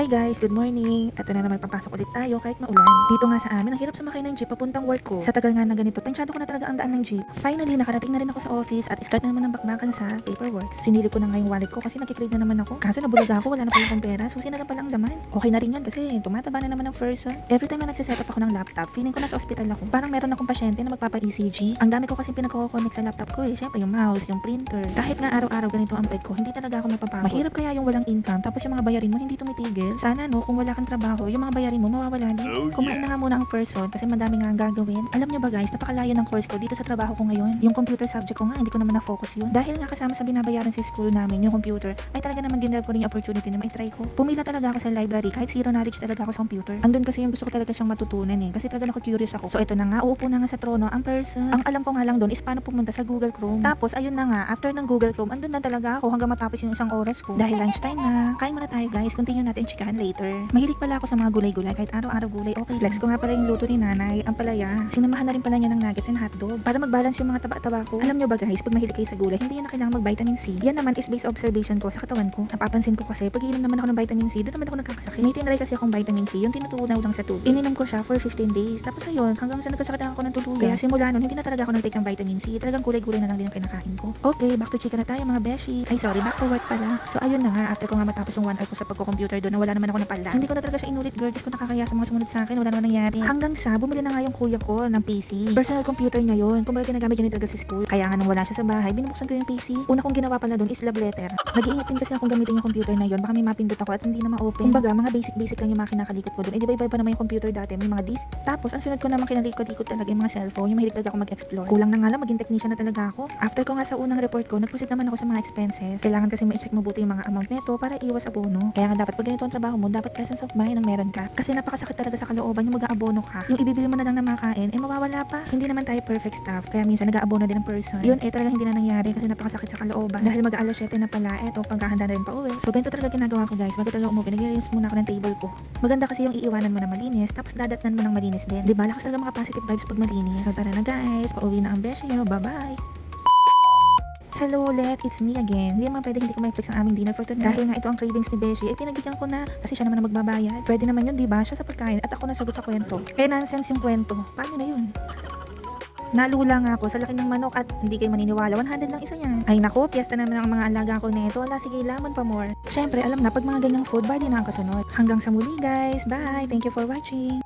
Hi guys, good morning. Ito na naman, papasok ulit tayo kahit maulan. Dito nga sa amin, ang hirap sumakay ng jeep papuntang work ko. Sa tagal nga na ganito, tansyado ko na talaga ang daan ng jeep. Finally, nakarating na rin ako sa office at start na naman ang bakbakan sa paperwork. Sinilip ko na nga yung wallet ko kasi nagkikrave na naman ako. Kaso nabulaga ako, wala na pala akong pera, so na lang pala ang laman. Okay na rin yan kasi tumataba na naman ang person. Every time na nagsiset up ako ng laptop, feeling ko nasa ospital ako. Parang meron akong pasyente na magpapa-ECG. Ang dami ko kasi pinagko-connect sa laptop ko eh. Syempre yung mouse, yung printer. Kahit nga araw-araw ganito ang peg ko, hindi talaga ako mapapagod. Mahirap kaya yung walang income tapos yung mga bayarin mo hindi tumitigil. Sana no, kung wala kang trabaho, yung mga bayarin mo mawawala din. Kumain na nga muna ang person kasi madami nga ang gagawin. Alam nyo ba guys, napakalayo ng course ko dito sa trabaho ko ngayon. Yung computer subject ko nga, hindi ko naman na-focus yun. Dahil nga kasama sa binabayaran sa school namin, yung computer, ay talaga naman ginrab ko rin yung opportunity na may try ko. Pumila talaga ako sa library kahit zero knowledge talaga ako sa computer. Andun kasi yung gusto ko talaga siyang matutunan eh. Kasi talaga ako curious ako. So ito na nga, uupo na nga sa trono ang person. Ang alam ko nga lang doon is paano pumunta sa Google Chrome. Tapos ayun na nga, after ng Google Chrome, andun na talaga ako hanggang matapos yung isang oras ko. Dahil lunchtime na. Kain muna tayo guys, continue natin chikahan later. Mahilig pala ako sa mga gulay-gulay kahit araw-araw gulay. Okay, flex ko nga pala yung luto ni nanay, ang palaya. Sinamahan na rin pala niya ng nuggets and hotdog para mag-balance yung mga taba-taba ko. Alam nyo ba guys, pag mahilig kayo sa gulay, hindi yan na kailangan mag-vitamin C. Yan naman is based observation ko sa katawan ko. Napapansin ko kasi pag iinom naman ako ng vitamin C, doon naman ako nagkakasakit. May tinry kasi akong vitamin C, yung tinutunaw lang sa tubig. Ininom ko siya for 15 days. Tapos ayun, hanggang sa nagkasakit ako ng tuluyan. Kaya simula nun, hindi na talaga ako nag-take ng vitamin C. Talagang gulay-gulay na lang din ang kinakain ko. Okay, back to chicken na tayo mga beshi. Ay sorry, back to work pala. So ayun na nga, after ko nga matapos yung 1 hour ko sa pagko-computer doon, na wala naman ako napala. Hindi ko na talaga siya inulit girl, just ko nakakaya sa mga sumunod sa akin, wala naman nangyari. Hanggang sa bumili na nga yung kuya ko ng PC. Personal computer niya yun. Kumbaga ginagamit niya talaga sa school. Kaya nga nung wala siya sa bahay, binubuksan ko yung PC. Una kong ginawa pala doon is love letter. Nag-iingat din kasi akong gamitin yung computer na yun. Baka may mapindot ako at hindi na ma-open. Kumbaga mga basic lang yung mga kinakalikot ko doon. Eh di ba iba pa naman yung computer dati, may mga disk. Tapos ang sunod ko naman kinalikot-likot talaga yung mga cellphone. Yung mahilig talaga ako mag-explore. Kulang na nga lang maging technician na talaga ako. After ko nga sa unang report ko, nag-proceed naman ako sa mga expenses. Kailangan kasi ma-check mabuti yung mga amount nito para iwas abono. Kaya nga dapat pag ganito ang trabaho mo, dapat presence of mind ang meron ka. Kasi napakasakit talaga sa kalooban yung mag-aabono ka. Yung ibibili mo na lang na makain, eh mawawala pa. Hindi naman tayo perfect staff. Kaya minsan nag-aabono din ang person. Yun eh talaga hindi na nangyari kasi napakasakit sa kalooban. Dahil mag-alas 7 na pala, eto paghahanda na rin pa uwi. So ganito talaga ginagawa ko guys. Bago talaga umuwi, nag-rinse muna ako ng table ko. Maganda kasi yung iiwanan mo na malinis, tapos dadatnan mo ng malinis din. Di ba? Lakas talaga mga positive vibes pag malinis. So tara na guys, pauwi na ang beshi nyo. Bye-bye! Hello ulit, it's me again. Hindi naman pwede hindi ko ma-flex ang aming dinner for tonight. Dahil nga ito ang cravings ni Beshi, eh pinagbigyan ko na. Kasi siya naman ang magbabayad. Pwede naman yun, diba? Siya sa pagkain at ako nasagot sa kwento. Kaya nonsense yung kwento. Paano na yun? Nalula nga ako sa laki ng manok at hindi kayo maniniwala, 100 lang isa yan. Ay nako, piyesta naman ang mga alaga ko nito. Wala, sige, lamon pa more. Syempre, alam na, pag mga ganyang food, bar din ang kasunod. Hanggang sa muli guys, bye! Thank you for watching!